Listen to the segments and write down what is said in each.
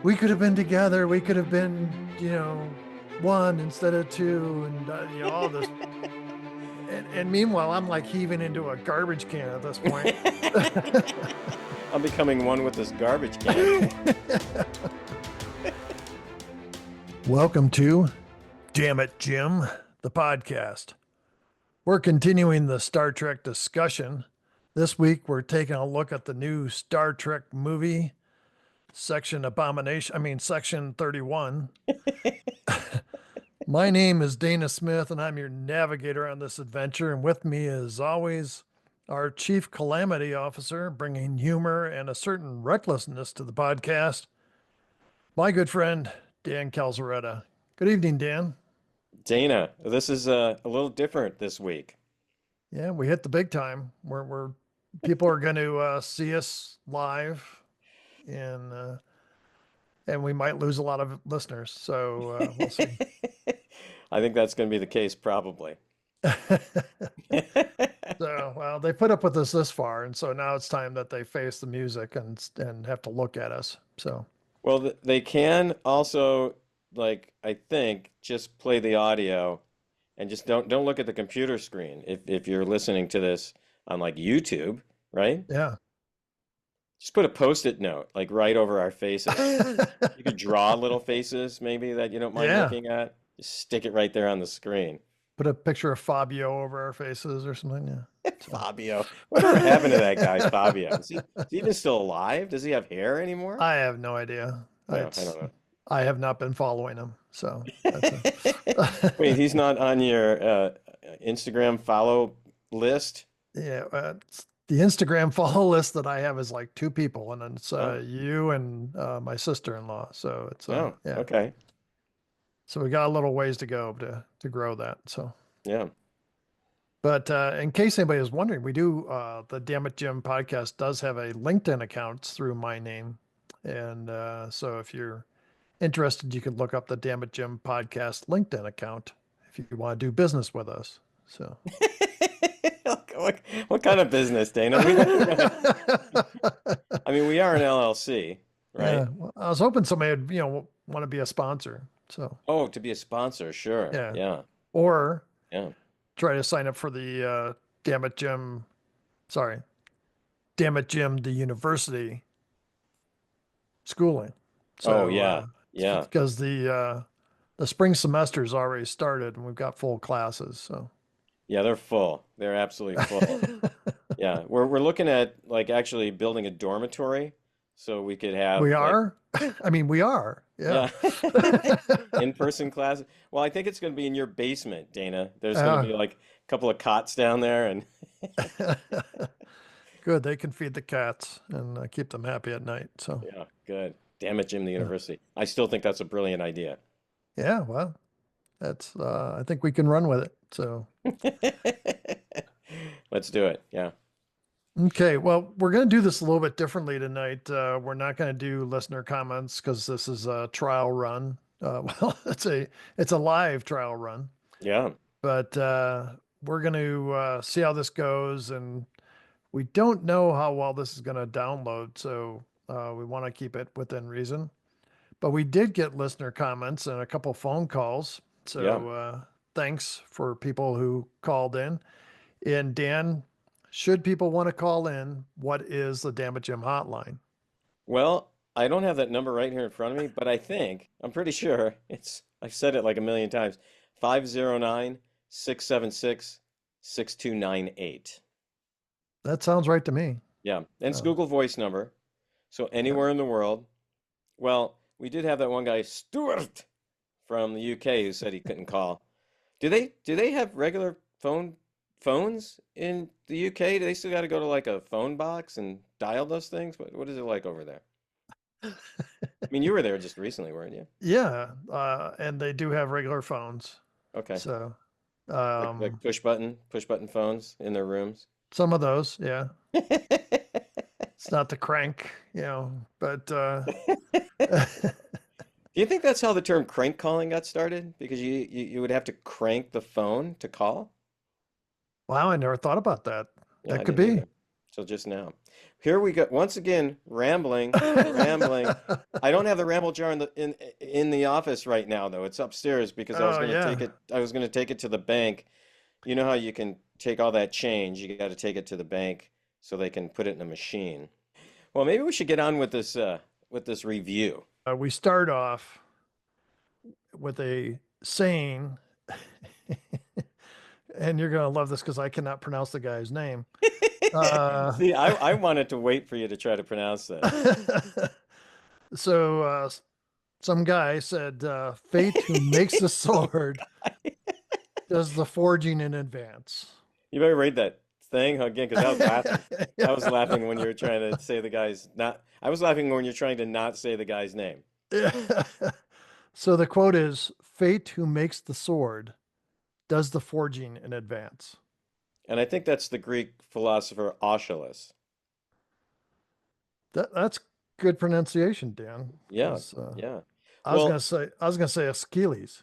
we could have been together. We could have been, one instead of two, and all this. And meanwhile, I'm like heaving into a garbage can at this point. I'm becoming one with this garbage can. Welcome to Damn It, Jim, the podcast. We're continuing the Star Trek discussion. This week, we're taking a look at the new Star Trek movie, Section 31. My name is Dana Smith, and I'm your navigator on this adventure. And with me, as always, our Chief Calamity Officer, bringing humor and a certain recklessness to the podcast, my good friend, Dan Calzaretta. Good evening, Dan. Dana, this is a little different this week. Yeah, we hit the big time. We're people are going to see us live, and we might lose a lot of listeners. So we'll see. I think that's going to be the case probably. So, well, they put up with us this far, and so now it's time that they face the music and have to look at us. So, Well, they can also, like, I think, just play the audio and just don't look at the computer screen if you're listening to this on like YouTube, right? yeah. Just put a post-it note like right over our faces. You could draw little faces maybe that you don't mind Yeah. looking at. Just stick it right there on the screen. Put a picture of Fabio over our faces or something. Yeah. So, Fabio. Whatever happened to that guy, Fabio? Is he even still alive? Does he have hair anymore? I have no idea. No, I don't know. I have not been following him. So that's Wait, he's not on your Instagram follow list? yeah. The Instagram follow list that I have is like two people, and it's Oh, you and my sister-in-law. So it's oh, yeah. okay. So we got a little ways to go to grow that. So, Yeah. but in case anybody is wondering, we do the Damn It Jim podcast does have a LinkedIn account through my name, and so if you're interested, you can look up the Damn It Jim podcast LinkedIn account if you want to do business with us. So, What kind of business, Dana? I mean, we are an LLC, right? yeah, well, I was hoping somebody would want to be a sponsor. So Oh, to be a sponsor, sure. yeah, Yeah, or yeah. try to sign up for the Damn It Jim. Sorry, Damn It Jim, the university schooling. Oh, So yeah, yeah. because the spring semester has already started and we've got full classes. So Yeah, they're full. They're absolutely full. Yeah, we're looking at like actually building a dormitory so we could have we like are. I mean, we are. Yeah. yeah, in-person classes. Well, I think it's going to be in your basement, Dana. There's going to Uh, be like a couple of cots down there and good. They can feed the cats and keep them happy at night. So yeah, good. Damn it, Jim, the yeah. university. I still think that's a brilliant idea. Yeah. Well, that's. I think we can run with it. So Let's do it. Yeah. okay. Well, we're going to do this a little bit differently tonight. We're not going to do listener comments because this is a trial run. Well, it's a live trial run, Yeah. but we're going to see how this goes, and we don't know how well this is going to download, so we want to keep it within reason. But we did get listener comments and a couple phone calls, Yeah. so thanks for people who called in. And Dan, should people want to call in, what is the Damage Gym hotline? Well, I don't have that number right here in front of me, but I'm pretty sure I've said it like a million times. 509 676 6298. That sounds right to me. Yeah. And it's Uh, Google Voice number. So yeah. anywhere in the world. Well, we did have that one guy, Stuart, from the UK who said he couldn't call. Do they have regular phones in the UK? Do they still got to go to like a phone box and dial those things? What is it like over there? I mean, you were there just recently, weren't you? Yeah, and they do have regular phones. Okay. So Like push button phones in their rooms. some of those, yeah. It's not the crank, but Do you think that's how the term crank calling got started? Because you would have to crank the phone to call? wow, I never thought about that. Yeah, That I could didn't be. either. till just now. Here we go. Once again, rambling, rambling. I don't have the ramble jar in the office right now though. It's upstairs because Oh yeah. I was gonna take it to the bank. You know how you can take all that change, you got to take it to the bank so they can put it in a machine. Well, maybe we should get on with this review. We start off with a saying, and you're gonna love this because I cannot pronounce the guy's name. Uh, See, I wanted to wait for you to try to pronounce this. so some guy said, "Fate who makes the sword does the forging in advance." You better read that thing again because I was laughing. I was Yeah. laughing when you were trying to say the guy's not. I was laughing when you're trying to not say the guy's name. So the quote is, "Fate who makes the sword does the forging in advance." And I think that's the Greek philosopher Aeschylus. That's good pronunciation, Dan. Yeah, Because yeah. I Well, was gonna say Achilles,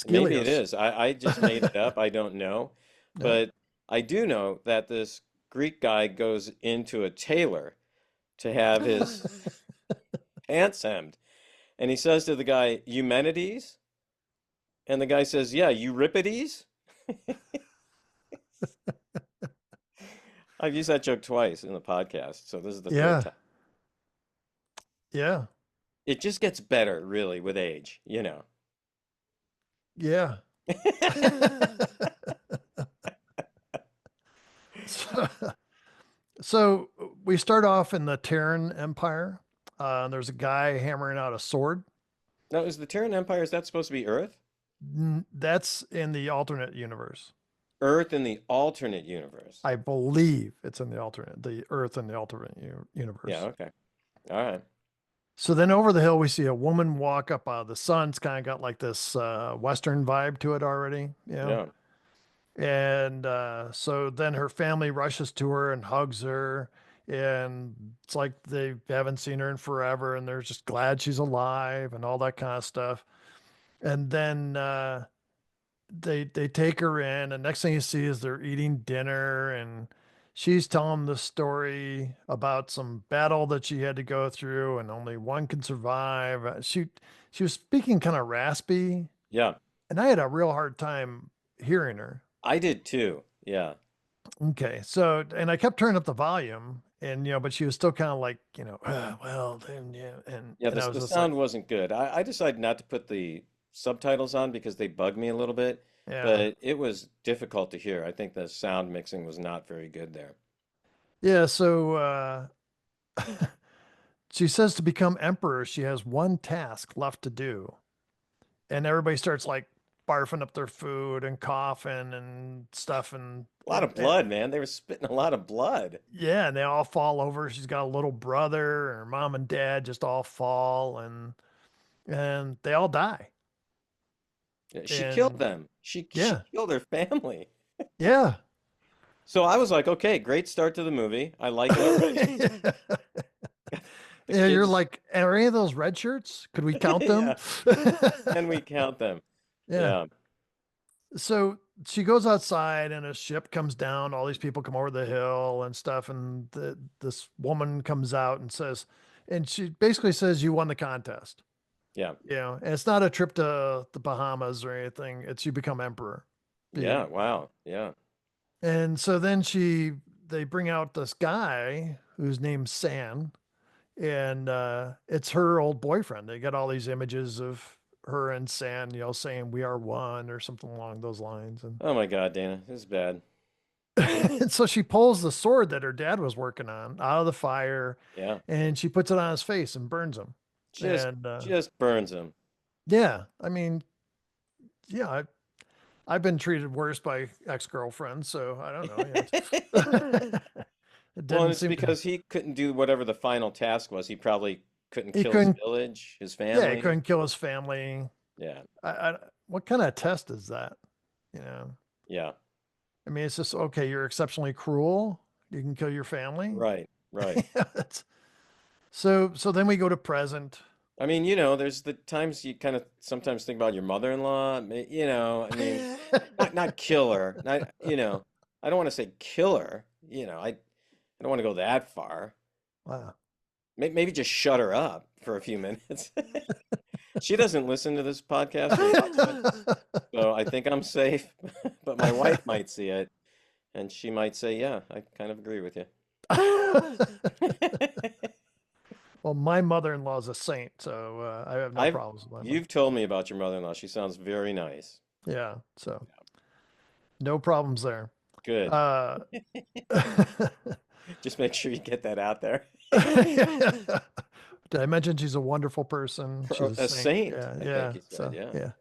maybe it Schelius. is. I just made it up. I don't know. Yeah. But I do know that this Greek guy goes into a tailor to have his pants hemmed. And he says to the guy, Eumenides? And the guy says, yeah, Euripides? I've used that joke twice in the podcast, so this is the third Yeah, time. yeah, It just gets better, really, with age, you know. yeah. So, so we start off in the Terran Empire. There's a guy hammering out a sword. Now, is the Terran Empire, is that supposed to be Earth? That's in the alternate universe. Earth in the alternate universe. I believe it's in the Earth in the alternate Yeah, universe. okay. All right. So then over the hill, we see a woman walk up out of the sun. It's kind of got like this Western vibe to it already, you know? Yeah. And so then her family rushes to her and hugs her. And it's like they haven't seen her in forever and they're just glad she's alive and all that kind of stuff. And then they take her in, and next thing you see is they're eating dinner, and she's telling the story about some battle that she had to go through, and only one can survive. She was speaking kind of raspy, Yeah. and I had a real hard time hearing her. I did too. Yeah. Okay, so and I kept turning up the volume, and but she was still kind of like well then yeah, Yeah, and I was the just like sound wasn't good. I decided not to put the subtitles on because they bug me a little bit, yeah but it was difficult to hear. I think the sound mixing was not very good there. yeah. So she says to become emperor, she has one task left to do. And everybody starts like barfing up their food and coughing and stuff. A lot of blood, man. They were spitting a lot of blood. Yeah, and they all fall over. She's got a little brother, and her mom and dad just all fall and they all die. Yeah, she killed And them. She yeah, killed her family. yeah. So I was like, okay, great start to the movie. I like it already. The Yeah, you're kids, like, are any of those red shirts? Could we count them? yeah. Can we count them? Yeah. Yeah, So she goes outside and a ship comes down. All these people come over the hill and stuff. And this woman comes out and says, and she basically says, you won the contest. yeah, And it's not a trip to the Bahamas or anything. It's you become emperor. yeah. You, Wow. Yeah, and so then they bring out this guy whose name's San, and it's her old boyfriend. They got all these images of her and San, saying we are one or something along those lines. And oh my God, Dana, this is bad. and so she pulls the sword that her dad was working on out of the fire Yeah, and she puts it on his face and burns him. just And just burns him. yeah, I mean, yeah, I've been treated worse by ex-girlfriends, so I don't know. It Well, and didn't it's seem to. because he couldn't do whatever the final task was. He probably couldn't He kill his couldn't. village, his Yeah, he family. couldn't kill his family. Yeah, What kind of test is that? You know, yeah, I mean, it's just okay. You're exceptionally cruel. You can kill your family. right, right. So then we go to present. I mean, there's the times you kind of sometimes think about your mother-in-law. I mean, not kill her. Not, I don't want to say kill her. I don't want to go that far. Wow. Maybe just shut her up for a few minutes. She doesn't listen to this podcast or watch it, so I think I'm safe. But my wife might see it, and she might say, "Yeah, I kind of agree with you." Well, my mother-in-law is a saint, so I have no I've problems with my mother. you've told me about your mother-in-law. She sounds very nice. Yeah, so no problems there. Good. Uh, Just make sure you get that out there. did I mention she's a wonderful person? She's a A saint. saint, Yeah, I think yeah. you said. So Yeah. yeah.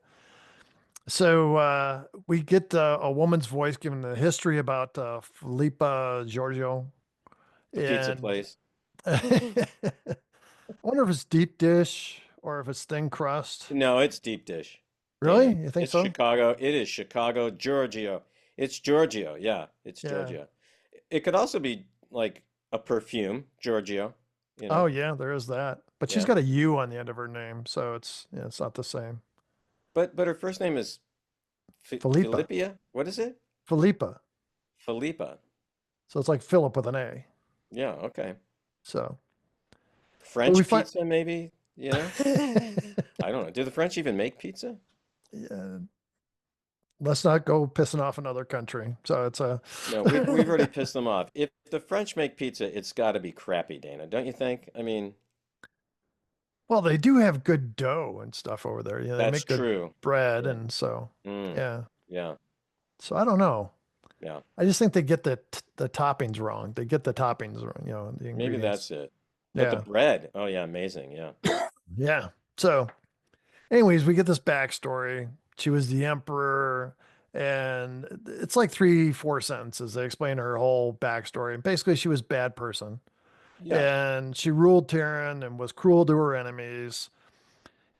So we get a woman's voice giving the history about Felipa Giorgio, The pizza and place. I wonder if it's deep dish or if it's thin crust. No, it's deep dish, Really? Dana. You think It's so? Chicago. It is Chicago, Giorgio. It's Giorgio. Yeah, it's Yeah. Giorgio. It could also be like a perfume, Giorgio, you know? Oh yeah, there is that. But she's Yeah. got a U on the end of her name, so it's not the same. But her first name is Felipa. Philippia? What is it? Felipa. Philippa. So it's like Philip with an A. Yeah, okay. So, but we French find pizza, maybe, you know? I don't know. Do the French even make pizza? yeah, let's not go pissing off another country. So it's a No, we've already pissed them off. If the French make pizza, it's got to be crappy, Dana, don't you think? I mean, well, they do have good dough and stuff over there. They that's make good true. bread, Yeah. and so Mm, yeah. yeah. So I don't know. Yeah. I just think they get the toppings wrong. They get the toppings wrong. The Maybe ingredients. that's it. But the Yeah, bread, oh yeah, amazing. Yeah. yeah. So, anyways, we get this backstory. She was the emperor, and it's like 3, 4 sentences. They explain her whole backstory. And basically, she was a bad person, Yeah. and she ruled Tyrion and was cruel to her enemies.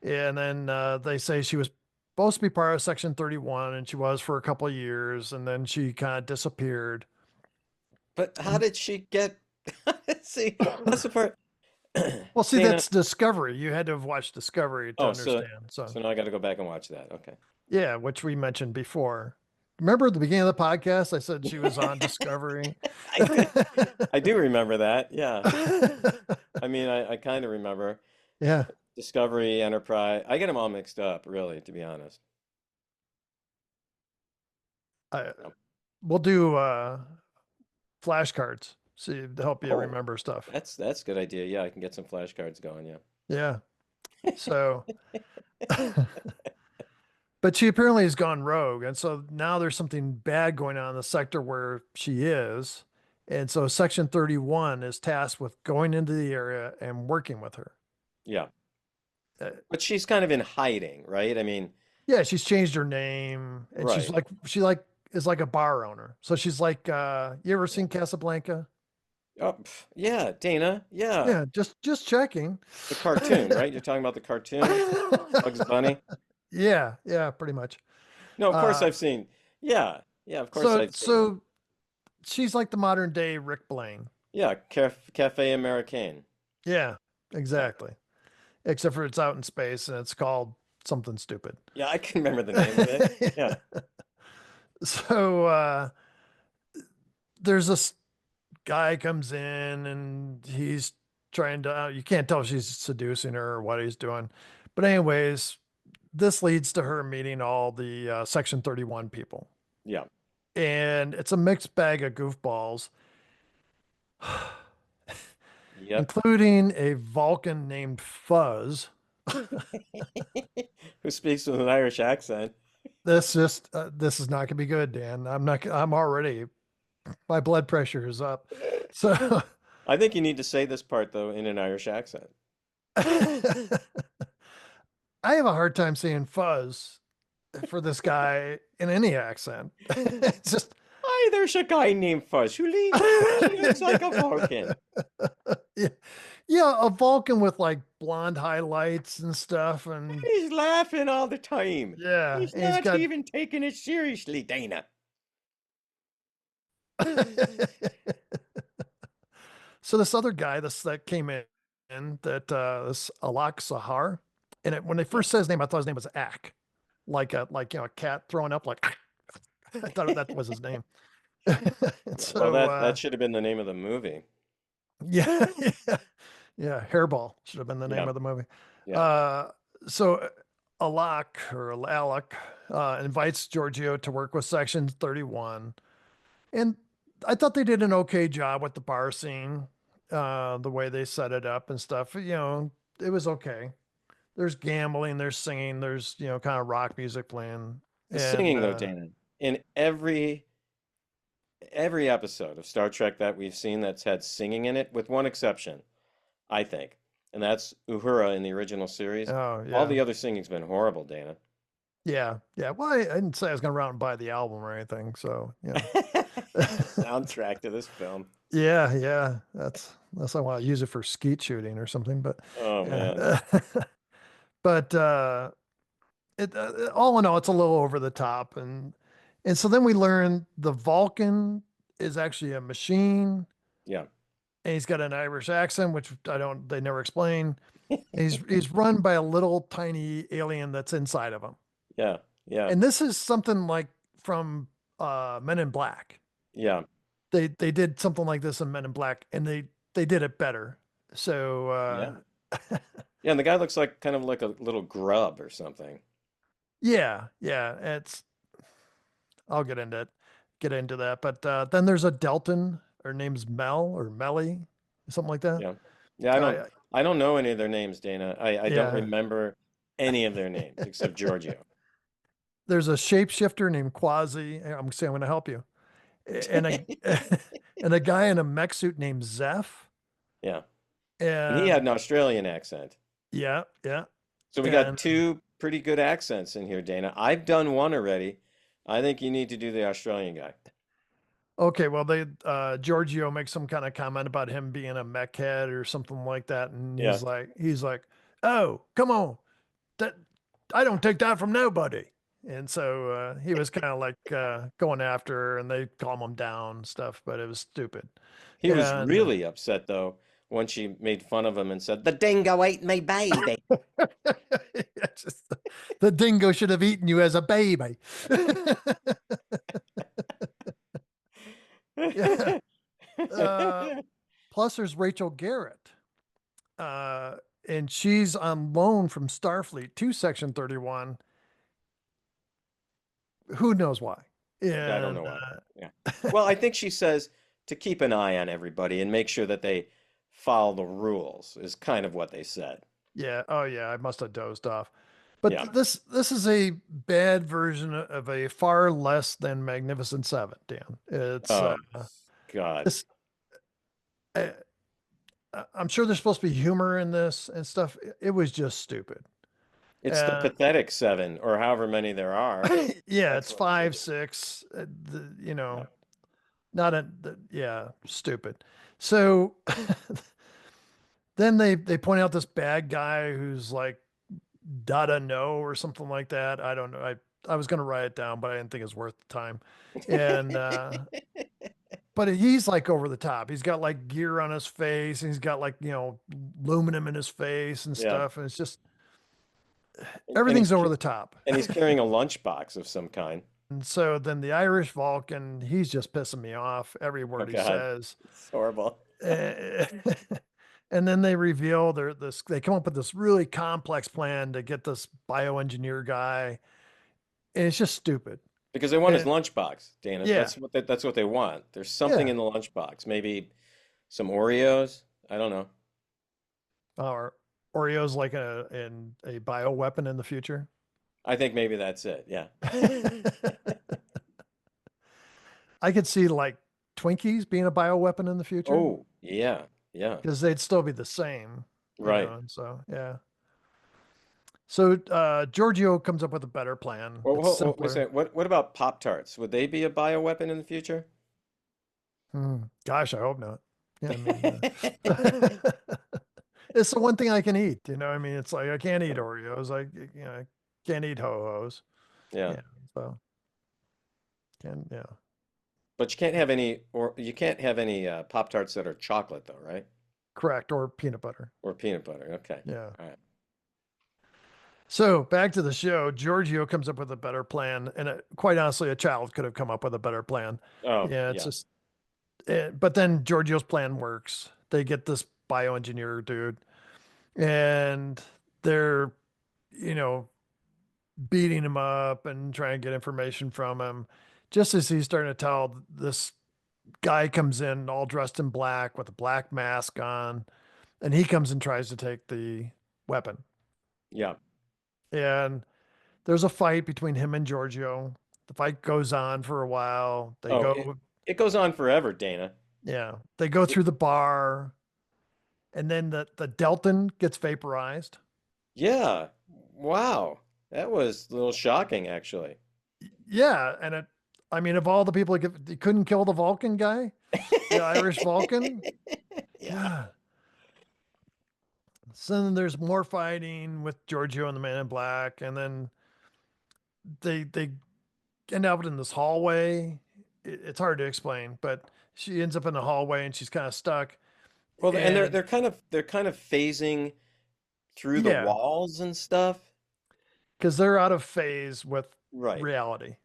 And then they say she was supposed to be part of Section 31, and she was for a couple of years, and then she kind of disappeared. But how And did she get see, that's the part well, see, Dana. that's Discovery. You had to have watched Discovery to Oh, so understand. So, so now I got to go back and watch that. Okay. yeah, which we mentioned before. Remember at the beginning of the podcast, I said she was on Discovery. I do, I do remember that. Yeah. I mean, I kind of remember Yeah. Discovery, Enterprise. I get them all mixed up, really, to be honest. I, Yep. we'll do flashcards, see to help you Oh, remember stuff. that's a good idea. Yeah, I can get some flashcards going. Yeah. Yeah. So, but she apparently has gone rogue. And so now there's something bad going on in the sector where she is. And so Section 31 is tasked with going into the area and working with her. Yeah. Uh, But she's kind of in hiding, right? I mean, yeah, she's changed her name and right. she like is like a bar owner. So she's like you ever Yeah. seen Casablanca? Oh, yeah, Dana. Yeah. Yeah, just checking. The cartoon, right? You're talking about the cartoon, Bugs Bunny? Yeah, yeah, pretty much. No, of course Uh I've seen. Yeah. Yeah, of course so I've seen it. so she's like the modern day Rick Blaine. Yeah, Cafe Americain. Yeah, Yeah. exactly. Except for it's out in space and it's called something stupid. Yeah, I can remember the name of it. Yeah. So there's this guy comes in and he's trying to you can't tell if she's seducing her or what he's doing. But anyways, this leads to her meeting all the Section 31 people. Yeah. And it's a mixed bag of goofballs, Yep. including a Vulcan named Fuzz. Who speaks with an Irish accent? This is not gonna be good, Dan. I'm already my blood pressure is up. So I think you need to say this part though in an Irish accent. I have a hard time saying fuzz for this guy in any accent. It's just Hi, there's a guy named Fuzz who looks like a Vulcan. yeah, yeah, a Vulcan with like blonde highlights and stuff, and He's laughing all the time. yeah, He's and he's not got even taking it seriously, Dana. so this other guy, this that came in that this Alak Sahar, and when they Yeah. first said his name, I thought his name was Ack, like a cat throwing up, like I thought that was his name. Well, So that should have been the name of the movie. yeah, yeah, yeah, Hairball should have been the name Yeah, of the movie. yeah. Uh, so Alak or Alec invites Giorgio to work with Section 31, and I thought they did an okay job with the bar scene, the way they set it up and stuff. It was okay. There's gambling, there's singing, there's kind of rock music playing, The and singing though, Dana, in every episode of Star Trek that we've seen that's had singing in it, with one exception, I think, and that's Uhura in the original series. oh All yeah, the other singing's been horrible, Dana. yeah, yeah. Well, I didn't say I was gonna run out and buy the album or anything, so Soundtrack to this film. yeah, yeah. That's I want to use it for skeet shooting or something, but Oh man. yeah. But it all in all, it's a little over the top, and so then we learn the Vulcan is actually a machine, Yeah. and he's got an Irish accent, which they never explain. And he's run by a little tiny alien that's inside of him, Yeah. Yeah. and this is something like from Men in Black. Yeah. They did something like this in Men in Black, and they did it better. So Yeah. Yeah, and the guy looks like kind of like a little grub or something. yeah, yeah, I'll get into that. But then there's a Delton. Her name's Mel or Melly, something like that. Yeah. Yeah, I I don't know any of their names, Dana. I don't Yeah. remember any of their names except Giorgio. There's a shapeshifter named Quasi. I'm saying I'm going to help you, and a and a guy in a mech suit named Zeph. Yeah. And he had And an Australian accent. yeah, yeah, So we got and two pretty good accents in here, Dana. I've done one already. I think you need to do the Australian guy. okay. Well, they Giorgio makes some kind of comment about him being a mech head or something like that, and Yeah. he's like, oh, come on, that I don't take that from nobody. And so he was kind of like going after her, and they calm him down and stuff, but it was stupid. He was And really upset though when she made fun of him and said, "The dingo ate me baby." yeah, just the dingo should have eaten you as a baby. Yeah. Uh, plus, there's Rachel Garrett, uh, and she's on loan from Starfleet to Section 31. Who knows why? Yeah, I don't And know why. Yeah. Well, I think she says to keep an eye on everybody and make sure that they follow the rules is kind of what they said. yeah, oh yeah, I must have dozed off. But Yeah. this is a bad version of a far less than Magnificent Seven, Dan. It's Oh, God. this. Uh, I'm sure there's supposed to be humor in this and stuff. It was just stupid. It's the Uh, pathetic seven or however many there are. yeah, That's it's what it 5, is. 6. Yeah. Not yeah, stupid. So then they point out this bad guy who's like Dada No or something like that. I don't know. I was gonna write it down, but I didn't think it was worth the time. And but he's like over the top. He's got like gear on his face, and he's got like aluminum in his face and Yeah. stuff. And it's just And everything's over the top. he's carrying a lunchbox of some kind. And so then the Irish Vulcan, he's just pissing me off every Oh word he God. says. It's horrible. Eh, and then they reveal they come up with this really complex plan to get this bioengineer guy, and it's just stupid. Because they want his And lunchbox, Dana. yeah, That's what they want. There's something yeah. in the lunchbox. Maybe some Oreos. I don't know. Or Oreo's like a bio weapon in the future. I think maybe that's it. Yeah. I could see like Twinkies being a bio weapon in the future Oh, yeah. Yeah. because they'd still be the same, Right. and so yeah. So Giorgio comes up with a better plan. Well, It's wait a simpler. second. What about Pop-Tarts? Would they be a bioweapon in the future? Gosh, I hope not. Yeah, I mean, it's the one thing I can eat. I mean, it's like I can't eat Oreos. I can't eat Ho-Hos. Yeah. Yeah, so yeah, But you can't have any, or you can't have any Pop-Tarts that are chocolate though, right? correct. Or peanut butter. Or peanut butter. Okay. Yeah. All right. So back to the show, Giorgio comes up with a better plan, and quite honestly, a child could have come up with a better plan. Oh, Yeah, it's yeah. just, but then Giorgio's plan works. They get this bioengineer dude, and they're, you know, beating him up and trying to get information from him. Just as he's starting to tell, this guy comes in all dressed in black with a black mask on, and he comes and tries to take the weapon. Yeah. And there's a fight between him and Giorgio. The fight goes on for a while. They Oh, it go, it goes on forever, Dana. yeah, they go It, through the bar, and then the Delton gets vaporized. yeah. Wow. That was a little shocking, actually. Yeah, and I mean, of all the people he couldn't kill the Vulcan guy, the Irish Vulcan. Yeah. God. So then there's more fighting with Giorgio and the Man in Black, and then they end up in this hallway. It's hard to explain, but she ends up in the hallway and she's kind of stuck. Well, and they're And they're kind of phasing through the yeah, walls and stuff. because they're out of phase with Right. reality.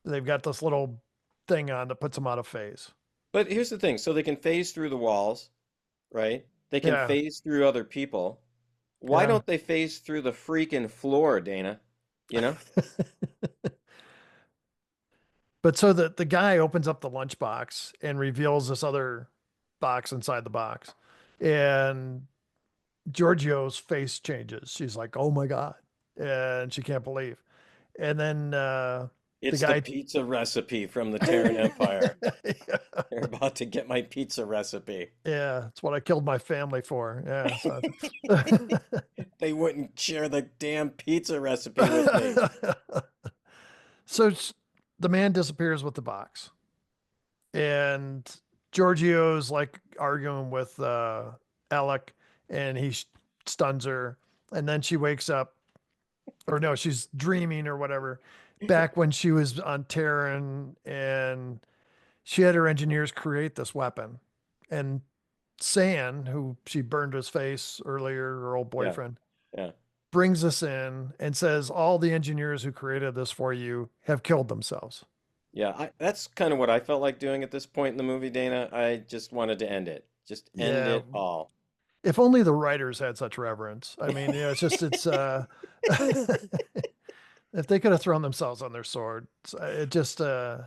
They've got this little thing on that puts them out of phase. But here's the thing. So they can phase through the walls, right? They can Yeah, phase through other people. Why yeah. don't they phase through the freaking floor, Dana? You know? But so the guy opens up the lunchbox and reveals this other box inside the box. And Giorgio's face changes. She's like, "Oh my God." And she can't believe. And then the It's the guy, pizza recipe from the Terran Empire. They're about to get my pizza recipe. yeah, it's what I killed my family for. Yeah. So, They wouldn't share the damn pizza recipe with me. so the man disappears with the box. And Giorgio's like arguing with Alec, and he stuns her. And then she wakes up, or no, she's dreaming or whatever, back when she was on Terran, and she had her engineers create this weapon. And San, who she burned his face earlier, her old Yeah, boyfriend, yeah, brings us in and says, all the engineers who created this for you have killed themselves. yeah. That's kind of what I felt like doing at this point in the movie, Dana. I just wanted to end it. Just end Yeah. it all. If only the writers had such reverence. I mean, it's just, if they could have thrown themselves on their sword, it just, Yeah.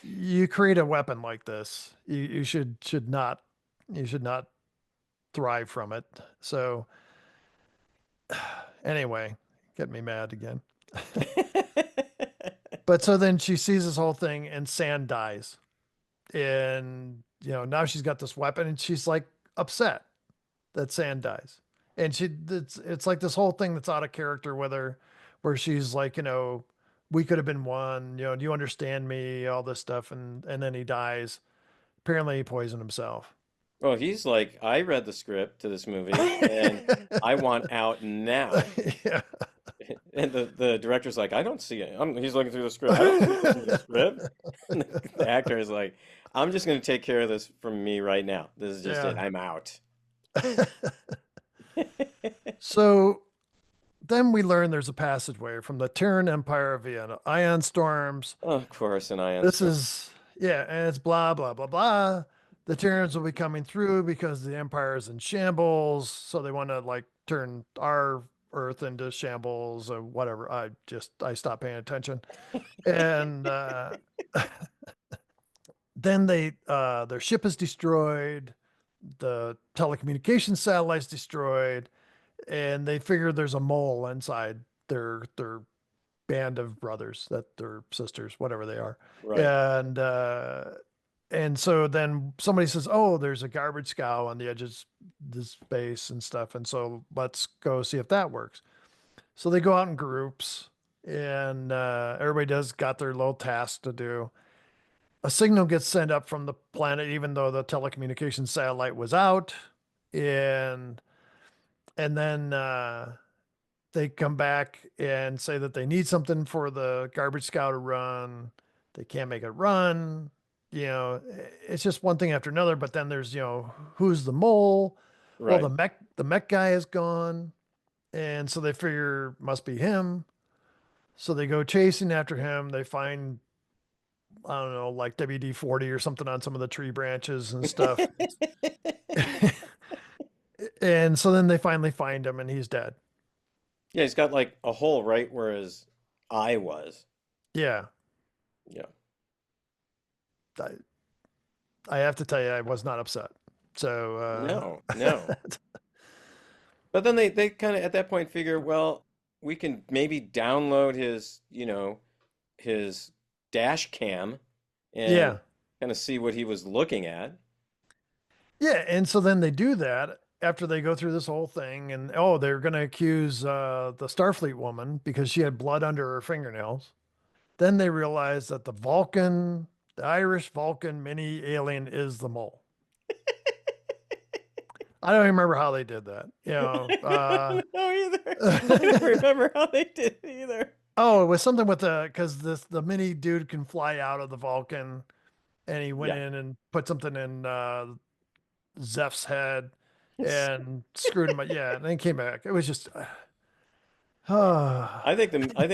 you create a weapon like this, you should not thrive from it. So anyway, get me mad again. But so then she sees this whole thing and Sand dies. And, now she's got this weapon and she's like upset that Sand dies. And it's like this whole thing that's out of character with her, where she's like, we could have been one, do you understand me? All this stuff. And then he dies. Apparently he poisoned himself. Well, he's like, I read the script to this movie and I want out now. Yeah. And the director's like, I don't see it. He's looking through the script. I don't see this in the script. And the actor is like, I'm just going to take care of this from me right now. This is just it. Yeah. I'm out. So then we learn there's a passageway from the Terran Empire via ion storms. Of course, an ion This storm. is, yeah, and it's blah, blah, blah, blah. The Terrans will be coming through because the Empire is in shambles. So they want to like turn our Earth into shambles or whatever. I stopped paying attention. And then their ship is destroyed. The telecommunications satellite's destroyed, and they figure there's a mole inside their band of brothers, that they're sisters, whatever they are. Right. And so then somebody says, "Oh, there's a garbage scow on the edge of this base and stuff, and so let's go see if that works." So they go out in groups, and everybody does got their little task to do. A signal gets sent up from the planet, even though the telecommunications satellite was out, and then they come back and say that they need something for the garbage scow to run. They can't make it run. It's just one thing after another. But then there's, who's the mole? Well, the Right. mech guy is gone. And so they figure must be him. So they go chasing after him. They find, I don't know, like WD-40 or something on some of the tree branches and stuff. And so then they finally find him and he's dead. Yeah, he's got like a hole right where his eye was. Yeah. Yeah. I, I have to tell you, I was not upset. So, No, no. But then they kind of at that point figure, well, we can maybe download his, his dash cam and yeah. kind of see what he was looking at. Yeah. And so then they do that after they go through this whole thing. And oh, they're going to accuse the Starfleet woman because she had blood under her fingernails. Then they realize that the Irish Vulcan mini alien is the mole. I don't even remember how they did that. I don't know either. I don't remember how they did it either. Oh, it was something with because the mini dude can fly out of the Vulcan, and he went Yeah. in and put something in Zeph's head and screwed him up. Yeah, and then came back. It was just, I think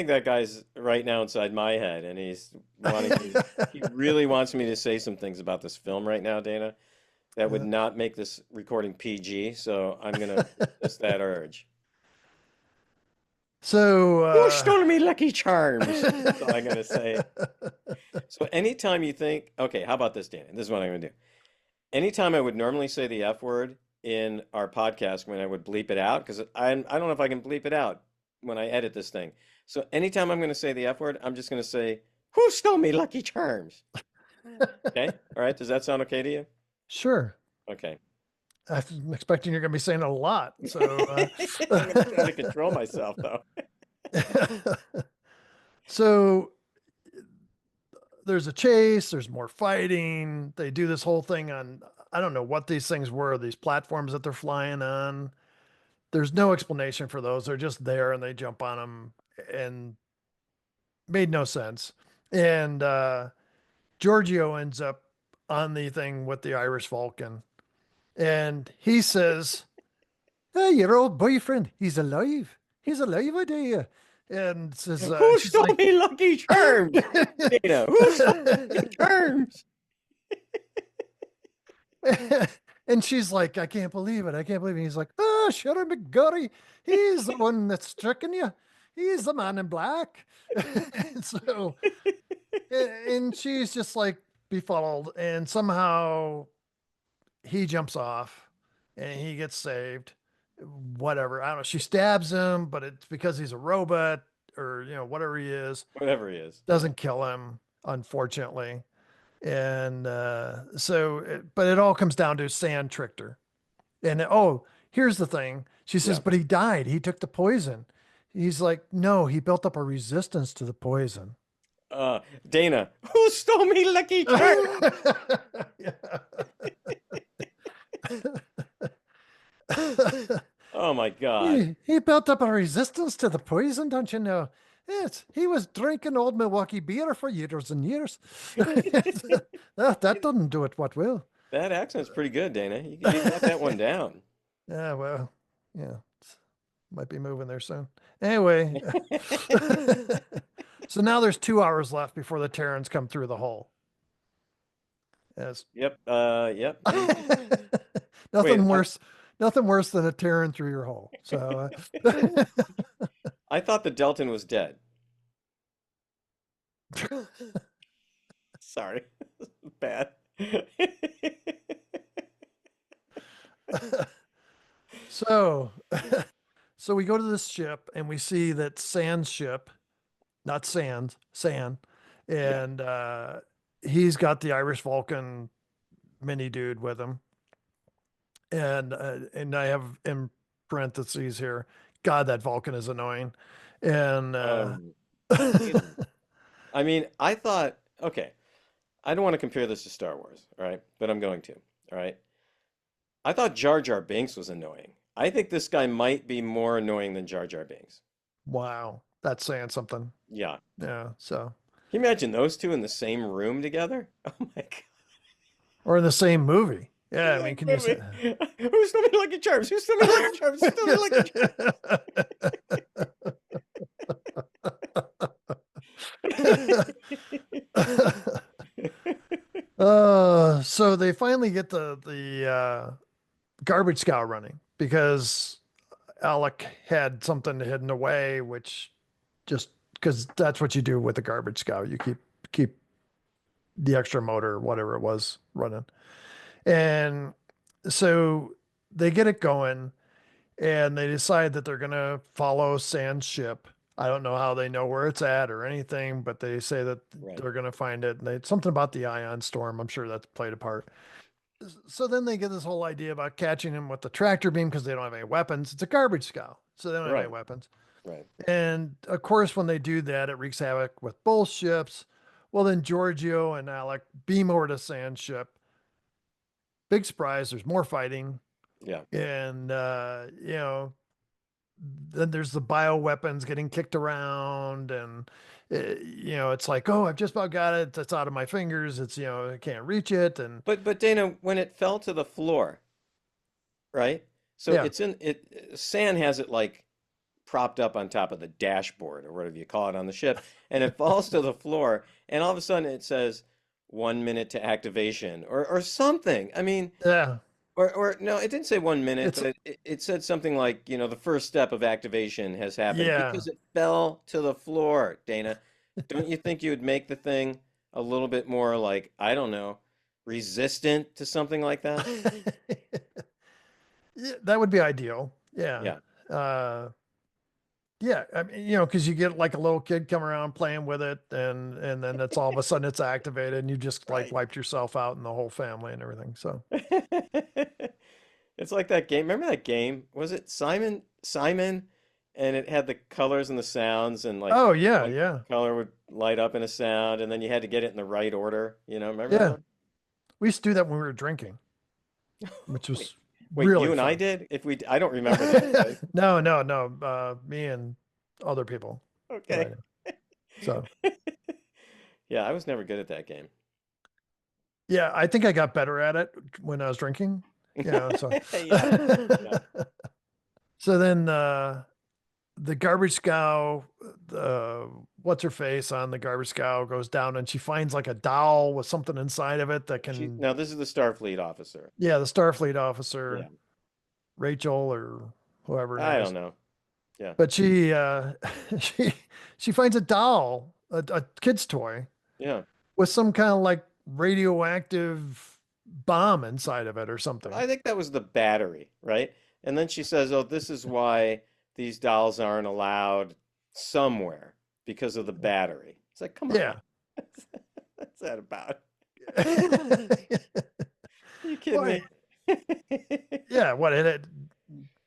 that guy's right now inside my head, and he's wanting me. He really wants me to say some things about this film right now, Dana, that would not make this recording PG. So I'm gonna resist that urge. so, Who stole me Lucky Charms? That's all I'm gonna say. So anytime you think, okay, how about this, Dana? This is what I'm gonna do. Anytime I would normally say the F word in our podcast when I would bleep it out, because I don't know if I can bleep it out when I edit this thing. So anytime I'm going to say the F word, I'm just going to say, "Who stole me Lucky Charms?" Okay, all right. Does that sound okay to you? sure. Okay. I'm expecting you're going to be saying it a lot. So, I'm going to try to control myself though. so there's a chase, there's more fighting. They do this whole thing on, I don't know what these things were, these platforms that they're flying on. There's no explanation for those. They're just there and they jump on them and made no sense. And Giorgio ends up on the thing with the Irish Vulcan. And he says, "Hey, your old boyfriend, he's alive. He's alive, I tell you." And says, Who she's stole like, me Lucky Charms? Dana, who stole Lucky Charms? and she's like, "I can't believe it. I can't believe it." He's like, "Oh, Sherry McGurry. He's the one that's stricken you. He's the man in black." And so, and she's just like befuddled. And somehow he jumps off and he gets saved. Whatever. I don't know. She stabs him, but it's because he's a robot or, whatever he is, Whatever he is. Yeah. doesn't kill him, unfortunately. And but it all comes down to Sand tricked her. And oh, here's the thing. She says, Yeah. "But he died. He took the poison." He's like, "No, he built up a resistance to the poison." Dana, who stole me Lucky Charms? Oh my God. he built up a resistance to the poison, don't you know? He was drinking old Milwaukee beer for years and years. That doesn't do it what will. That accent's pretty good, Dana. You got that one down. Yeah, well, yeah, might be moving there soon. Anyway, so now there's 2 hours left before the Terrans come through the hole. Yes. Yep. Yep. Wait, nothing worse, nothing worse than a Terran through your hole. So, I thought the Delton was dead. Sorry. Bad. so, so we go to this ship and we see that Sand's ship, not Sand, Yeah. and he's got the Irish Vulcan mini dude with him. And I have in parentheses here, God, that Vulcan is annoying. And Really? I mean, I thought, okay, I don't want to compare this to Star Wars, all right? But I'm going to, all right? I thought Jar Jar Binks was annoying. I think this guy might be more annoying than Jar Jar Binks. wow, that's saying something. Yeah. Yeah. So, Can you imagine those two in the same room together? Oh my God. or in the same movie. Yeah, I mean, can you say? Who's still me Lucky Charms? Who's still me Lucky Charms? Who's still me Lucky So they finally get the garbage scow running because Alec had something hidden away, which just because that's what you do with the garbage scow. You keep the extra motor, whatever it was, running. And so they get it going and they decide that they're gonna follow Sand's ship. I don't know how they know where it's at or anything, but they say that Right. they're gonna find it. And they something about the ion storm. I'm sure that's played a part. So then they get this whole idea about catching him with the tractor beam because they don't have any weapons. It's a garbage scow, so they don't have any Right. weapons. Right. And of course, when they do that, it wreaks havoc with both ships. Well, then Giorgio and Alec beam over to Sand's ship. Big surprise, there's more fighting. Yeah. And, then there's the bio weapons getting kicked around. And, it's like, oh, I've just about got it. It's out of my fingers. It's, I can't reach it. And But Dana, when it fell to the floor, right? So yeah, it's in it. Sand has it like propped up on top of the dashboard or whatever you call it on the ship, and it falls to the floor, and all of a sudden it says 1 minute to activation or something. I mean, yeah, or no, it didn't say 1 minute, it's, but it said something like, the first step of activation has happened yeah. because it fell to the floor, Dana. Don't you think you would make the thing a little bit more like, I don't know, resistant to something like that? Yeah, that would be ideal. Yeah. Yeah, Uh, yeah. I mean, because you get like a little kid come around playing with it, and then it's all of a sudden it's activated, and you just like right. wiped yourself out and the whole family and everything. So, It's like that game. Remember that game? Was it Simon? Simon, and it had the colors and the sounds, and like oh yeah, one yeah, color would light up in a sound, and then you had to get it in the right order. Remember that yeah. one? We used to do that when we were drinking, which Wait, was wait, really you and I fun. did? I don't remember that, okay? No, no, no. Me and other people that I Okay. know. So, Yeah, I was never good at that game. yeah, I think I got better at it when I was drinking. So. Yeah, yeah. So then the garbage scow, the what's her face on the garbage scow goes down and she finds like a doll with something inside of it that can, No, this is the Starfleet officer. yeah, the Starfleet Yeah, officer, Rachel or whoever her I name don't is. know. Yeah, But she she she finds a doll, a kid's toy yeah. with some kind of like radioactive bomb inside of it or something. I think that was the battery, right? And then she says, "Oh, this is why these dolls aren't allowed somewhere because of the battery." It's like, come on, Yeah. what's that about? You kidding Well, me? yeah, what it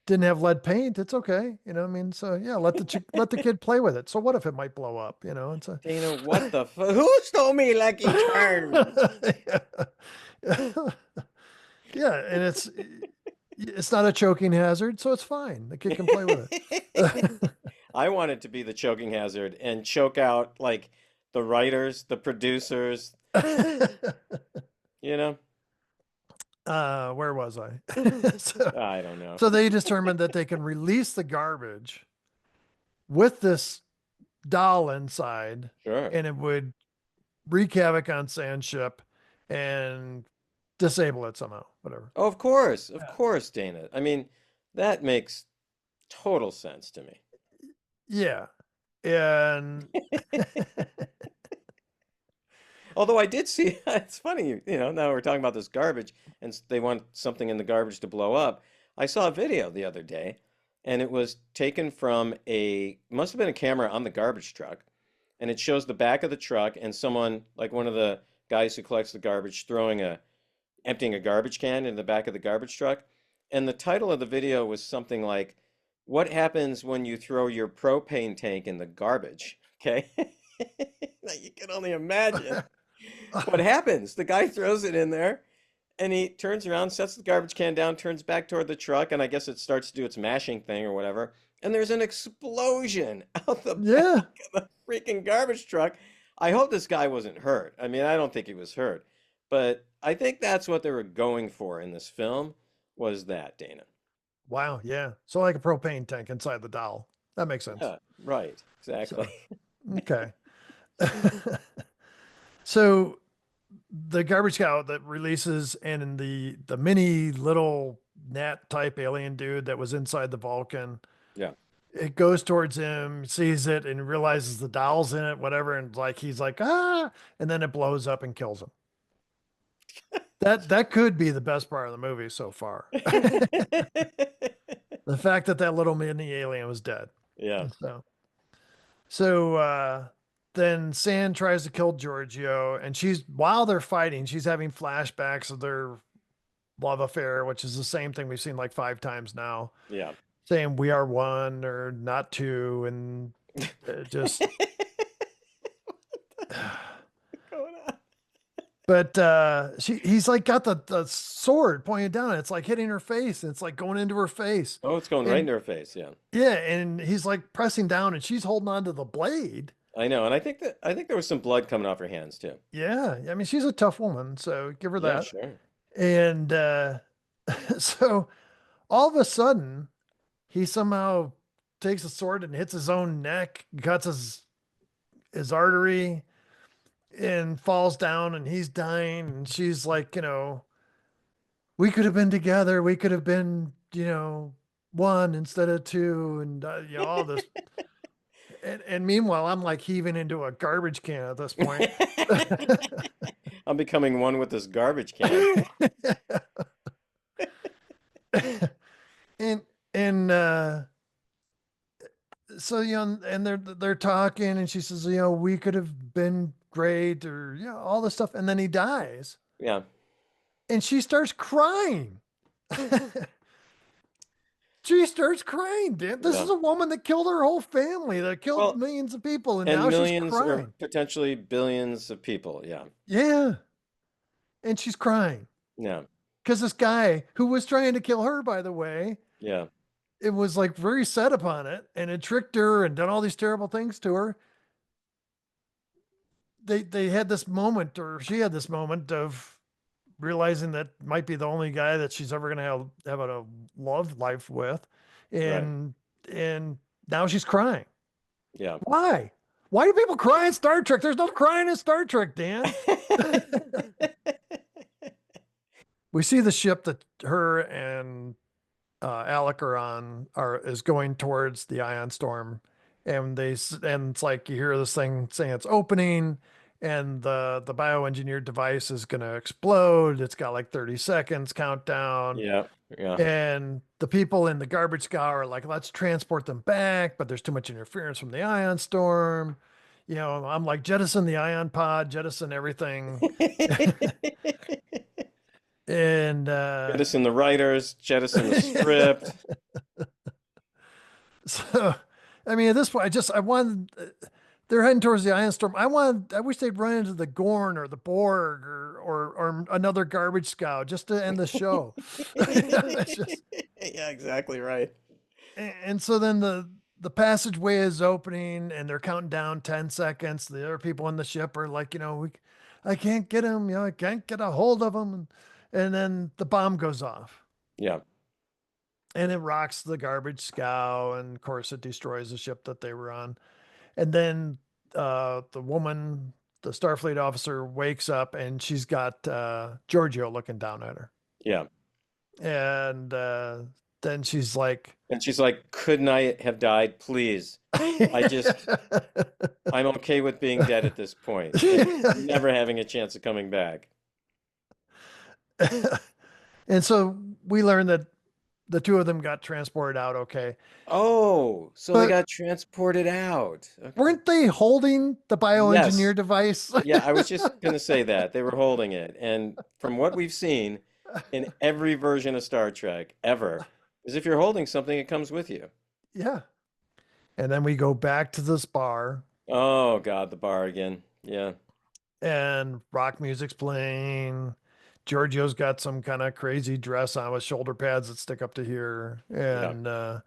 didn't have lead paint. It's okay. What I mean? So yeah, let the kid play with it. So what if it might blow up, It's a Dana, what the Who stole me Lucky Charms? yeah. Yeah, and it's not a choking hazard, so it's fine. The kid can play with it. I want it to be the choking hazard and choke out like the writers, the producers, you know? Where was I? So, I don't know. so they determined that they can release the garbage with this doll inside, Sure. and it would wreak havoc on Sand Ship and disable it somehow. Whatever. Oh, of course, Dana. I mean, that makes total sense to me. Yeah. And Although I did see, it's funny, now we're talking about this garbage and they want something in the garbage to blow up. I saw a video the other day and it was taken from must have been a camera on the garbage truck. And it shows the back of the truck and someone, like one of the guys who collects the garbage, emptying a garbage can in the back of the garbage truck. And the title of the video was something like, "What happens when you throw your propane tank in the garbage?" Okay? Now you can only imagine what happens. The guy throws it in there and he turns around, sets the garbage can down, turns back toward the truck, and I guess it starts to do its mashing thing or whatever. And there's an explosion out the back yeah. of the freaking garbage truck. I hope this guy wasn't hurt. I mean, I don't think he was hurt, but I think that's what they were going for in this film was that, Dana. Wow, yeah. So like a propane tank inside the doll. That makes sense. Yeah, right. Exactly. So, okay. So the garbage cow that releases and the mini little gnat type alien dude that was inside the Vulcan, Yeah. it goes towards him, sees it, and realizes the doll's in it, whatever, and like he's like, ah, and then it blows up and kills him. That could be the best part of the movie so far. The fact that that little mini alien was dead. Yeah. So so then Sand tries to kill Giorgio, and she's while they're fighting, she's having flashbacks of their love affair, which is the same thing we've seen like 5 times now, Yeah. saying we are one or not two, and just Going on. but he's like got the sword pointed down, and it's like hitting her face, and it's like going into her face. Oh, it's going right And into her face. Yeah. yeah, and he's like pressing down, and she's holding on to the blade. I know. And I think there was some blood coming off her hands too. Yeah, I mean she's a tough woman, so give her Yeah, that. sure. And so all of a sudden, he somehow takes a sword and hits his own neck, cuts his artery, and falls down, and he's dying. And she's like, we could have been together. We could have been, one instead of two, and all this. And meanwhile, I'm like heaving into a garbage can at this point. I'm becoming one with this garbage can. and and so and they're talking, and she says, we could have been great, or all this stuff, and then he dies, Yeah. and she starts crying. She starts crying, Dan. This Yeah. is a woman that killed her whole family, that killed Well, millions of people, and and now she's millions or crying. potentially billions of people. Yeah. Yeah, and she's crying Yeah. because this guy who was trying to kill her, by the way, Yeah. it was like very set upon it, and it tricked her and done all these terrible things to her. They had this moment, or she had this moment of realizing that might be the only guy that she's ever going to have a love life with, Right. and now she's crying. Yeah. Why? Why do people cry in Star Trek? There's no crying in Star Trek, Dan. We see the ship that her and Alec are on is going towards the ion storm, and and it's like you hear this thing saying it's opening, and the bioengineered device is going to explode. It's got like 30 seconds countdown, Yeah. Yeah. and the people in the garbage scow are like, let's transport them back, but there's too much interference from the ion storm. I'm like, jettison the ion pod, jettison everything. And Jettison the writers, jettison the script. so, I mean, at this point, I wanted, they're heading towards the ion storm. I wish they'd run into the Gorn or the Borg or another garbage scow just to end the show. It's just, Yeah, exactly right. and so then the passageway is opening, and they're counting down 10 seconds. The other people in the ship are like, I can't get him, I can't get a hold of him. And then the bomb goes off, Yeah. and it rocks the garbage scow, and of course it destroys the ship that they were on. And then the woman, the Starfleet officer, wakes up, and she's got Giorgio looking down at her. Yeah. And then she's like, And she's like, couldn't I have died, please? I just, I'm okay with being dead at this point and never having a chance of coming back. And so we learned that the two of them got transported out okay. Oh, so they But got transported out. Okay. weren't they holding the Yes. bioengineer device? Yeah, I was just going to say that. They were holding it. And from what we've seen in every version of Star Trek ever, is if you're holding something, it comes with you. Yeah. And then we go back to this bar, Oh, God, the bar again. Yeah. and rock music's playing. Giorgio's got some kind of crazy dress on with shoulder pads that stick up to here. Yeah.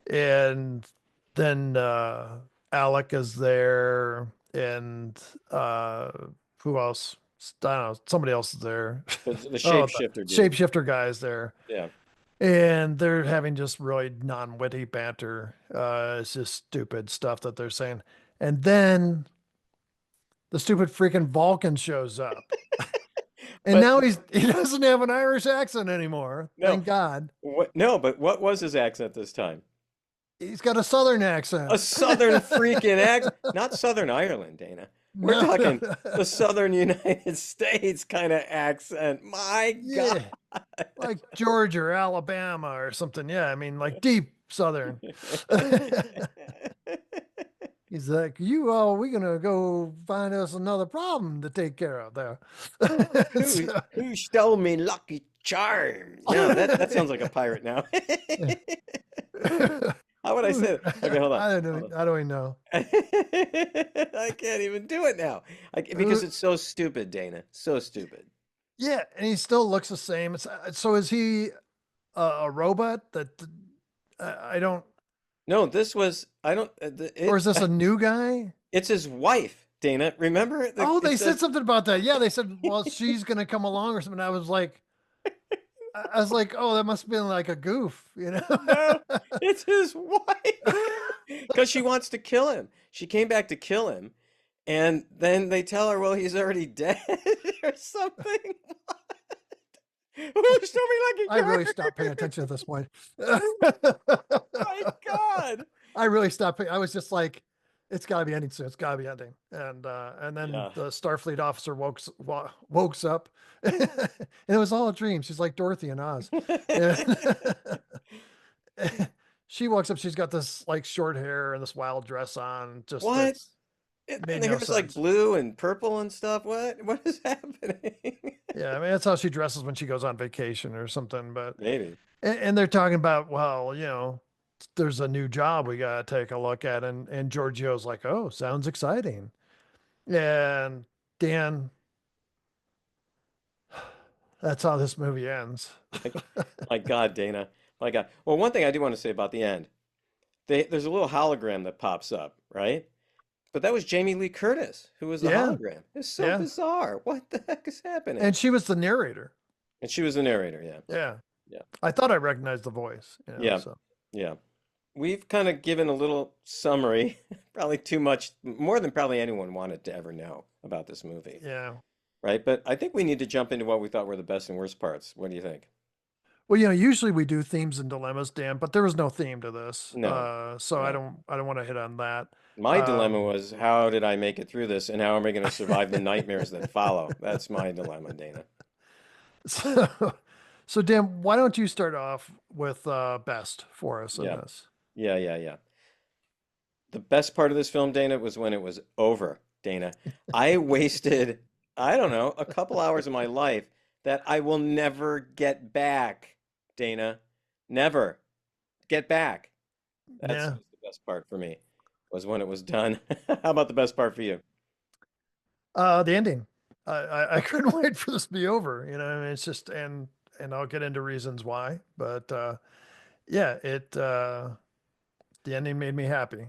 And then Alec is there, and uh who else? I don't know, somebody else is there. The Oh, the shapeshifter dude. shapeshifter guy is there. Yeah. And they're having just really non-witty banter. It's just stupid stuff that they're saying. And then the stupid freaking Vulcan shows up. And But now he doesn't have an Irish accent anymore. no, Thank God. what? No, but what was his accent this time? He's got a Southern A accent. Southern freaking accent, not Southern Ireland, Dana. We're No. talking the Southern United States kind of accent. My God. Yeah. Like Georgia or Alabama or something. Yeah. I mean, like deep Southern. He's like, we're going to go find us another problem to take care of there. Who So, who stole me Lucky Charms? Yeah, that sounds like a pirate now. How would I say it? Okay, hold on. I don't know. Hold I don't even know. on. I can't even do it now. Because it's so stupid, Dana. So stupid. Yeah, and he still looks the same. So is he a robot that I don't, No, this was I don't or it is this a new guy? it's his wife, Dana. Remember Oh, it they said says something about that. Yeah, they said, well, she's gonna come along or something. I was like, oh, that must have been like a goof, you know? no, it's his wife. Because she wants to kill him. She came back to kill him, and then they tell her, well, he's already dead or something. Who stole me I Lucky really stopped paying Charms? attention at this point. My God. I really stopped paying. I was just like, it's got to be ending soon. It's got to be ending. And then Yeah. the Starfleet officer wokes up, and it was all a dream. She's like Dorothy in Oz. And she walks up. She's got this like short hair and this wild dress on. Just What? that's And made the no hair's like sense. blue and purple and stuff. What is happening? Yeah, I mean that's how she dresses when she goes on vacation or something. But Maybe. and they're talking about, well, there's a new job we got to take a look at, and Giorgio's like, oh, sounds exciting. And Dan, that's how this movie ends. My, my God, Dana. My God. Well, one thing I do want to say about the end, there's a little hologram that pops up, right? But that was Jamie Lee Curtis, who was the Yeah, hologram. It's so yeah. bizarre. What the heck is happening? And she was the narrator. And she was the narrator, yeah. Yeah. Yeah. I thought I recognized the voice, Yeah. so Yeah. We've kind of given a little summary, probably too much, more than probably anyone wanted to ever know about this movie, yeah. right? But I think we need to jump into what we thought were the best and worst parts. What do you think? Well, usually we do themes and dilemmas, Dan, but there was no theme to this. No, So no. I don't want to hit on that. My dilemma Um, was how did I make it through this and how am I going to survive the nightmares that follow? That's my dilemma, Dana. so, so Dan, why don't you start off with best for us in Yeah, this? yeah. The best part of this film, Dana, was when it was over, Dana. I wasted, I don't know, a couple hours of my life that I will never get back, Dana. Never get back. That's Yeah. was the best part for me, was when it was done. How about the best part for you? The ending. I couldn't wait for this to be over. I mean, it's just, and I'll get into reasons why, but yeah, the ending made me happy,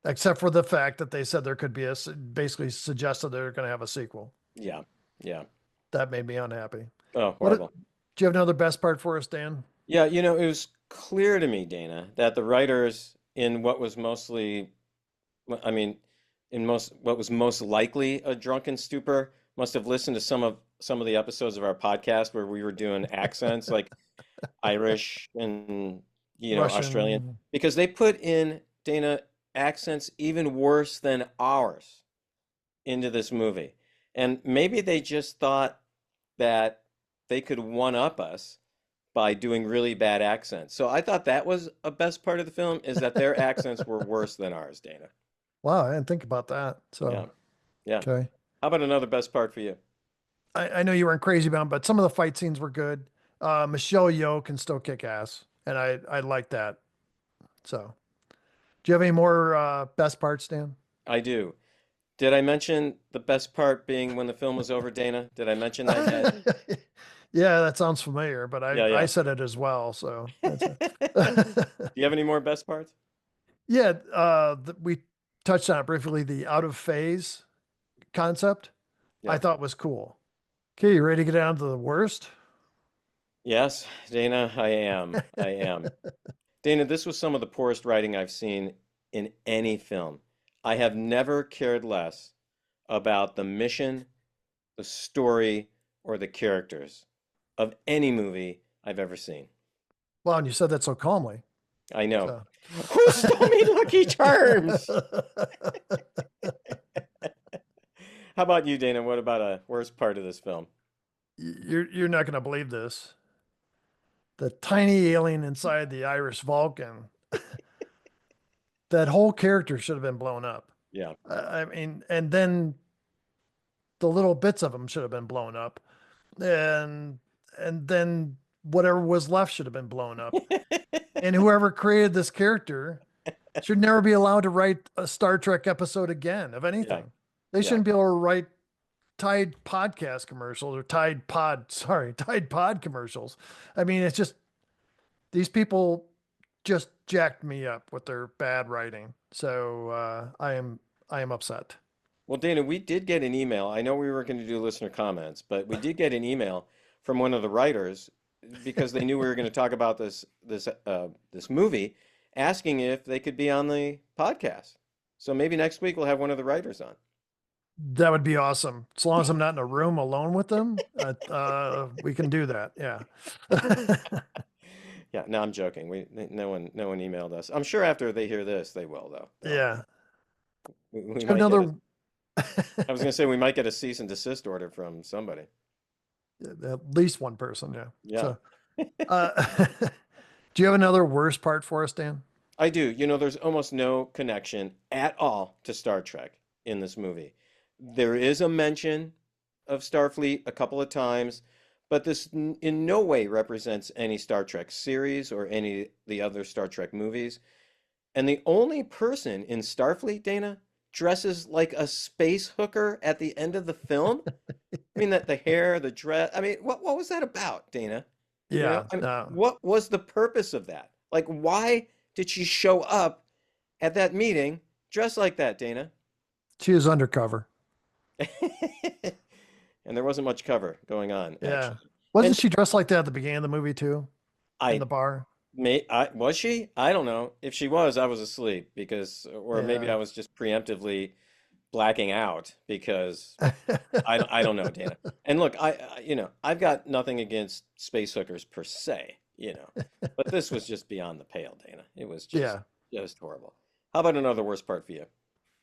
except for the fact that they said there could be basically suggested they're going to have a sequel. Yeah, yeah. That made me unhappy. Oh, What horrible. do you have another best part for us, Dan? Yeah, it was clear to me, Dana, that the writers in what was mostly, I mean, in most what was most likely a drunken stupor must have listened to some of the episodes of our podcast where we were doing accents like Irish and Australian Russian. because they put in Dana accents even worse than ours into this movie. And maybe they just thought that they could one up us by doing really bad accents. So I thought that was a best part of the film is that their accents were worse than ours, Dana. Wow, I didn't think about that. Yeah. So, Yeah. okay. How about another best part for you? I know you weren't crazy about them, but some of the fight scenes were good. Michelle Yeoh can still kick ass, and I like that. So, do you have any more best parts, Dan? I do. Did I mention the best part being when the film was over, Dana? Did I mention that yet? Yeah, that sounds familiar, but Yeah, I yeah. said it as well. So that's Do it. you have any more best parts? Yeah, we touched on it briefly. The out of phase concept I Yeah. thought was cool. Okay, you ready to get down to the worst? Yes, Dana, I am. I am. Dana, this was some of the poorest writing I've seen in any film. I have never cared less about the mission, the story, or the characters of any movie I've ever seen. Well, and you said that so calmly. I know. So Who stole me Lucky Charms? How about you, Dana? What about a worst part of this film? you're not going to believe this. The tiny alien inside the Irish Vulcan, that whole character should have been blown up. Yeah. I mean, and then the little bits of him should have been blown up, and and then whatever was left should have been blown up. And whoever created this character should never be allowed to write a Star Trek episode again of Yeah. anything. They Yeah. shouldn't be able to write Tide podcast commercials or Tide Pod commercials. I mean, it's just these people just jacked me up with their bad writing. So I am upset. Well, Dana, we did get an email. I know we were going to do listener comments, but we did get an email from one of the writers because they knew we were going to talk about this movie, asking if they could be on the podcast. So maybe next week we'll have one of the writers on. That would be awesome. As long as I'm not in a room alone with them, we can do that. Yeah. Yeah, no, I'm joking. No one emailed us. I'm sure after they hear this, they will though. Yeah. We Do you have might get a. another I was going to say we might get a cease and desist order from somebody. at least one person, yeah. Yeah. So do you have another worst part for us, Dan? I do. You know, there's almost no connection at all to Star Trek in this movie. There is a mention of Starfleet a couple of times, but this in no way represents any Star Trek series or any of the other Star Trek movies. And the only person in Starfleet, Dana, dresses like a space hooker at the end of the film. I mean, that the hair, the dress. I mean, what was that about, Dana? You know, Yeah, I mean, no. what was the purpose of that? Like, why did she show up at that meeting dressed like that, Dana? She is undercover. And there wasn't much cover going on, Yeah. actually. Wasn't And she dressed like that at the beginning of the movie too? In I the bar? was she? I don't know. If she was, I was asleep because, or maybe Yeah. I was just preemptively blacking out because I don't know, Dana. And look, I've got nothing against space hookers per se, but this was just beyond the pale, Dana. It was just Yeah. just horrible. How about another worst part for you?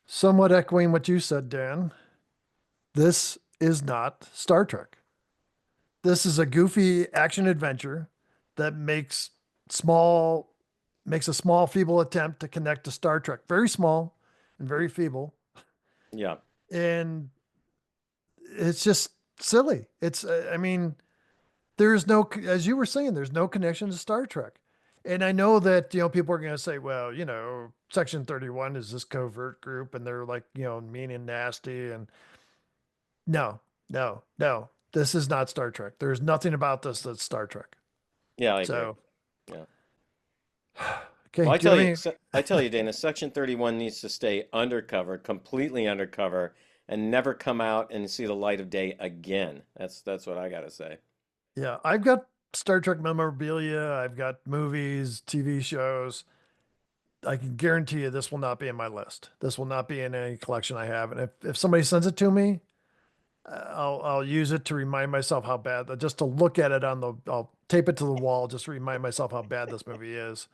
Somewhat echoing what you said, Dan. This is not Star Trek. This is a goofy action adventure that small makes a small feeble attempt to connect to Star Trek. Very small and very feeble. Yeah, And it's just silly. I mean, there's no, as you were saying, there's no connection to Star Trek. And I know that, people are going to say, well, Section 31 is this covert group and they're like, mean and nasty. And no, no, no, this is not Star Trek. There's nothing about this that's Star Trek. yeah, I agree. So, Yeah. okay. Well, Do you have any? I tell you, Dana, Section 31 needs to stay undercover, completely undercover, and never come out and see the light of day again. That's what I gotta say. Yeah, I've got Star Trek memorabilia. I've got movies, TV shows. I can guarantee you this will not be in my list. This will not be in any collection I have. And if somebody sends it to me, I'll use it to remind myself how bad, just to look at it I'll tape it to the wall, just to remind myself how bad this movie is.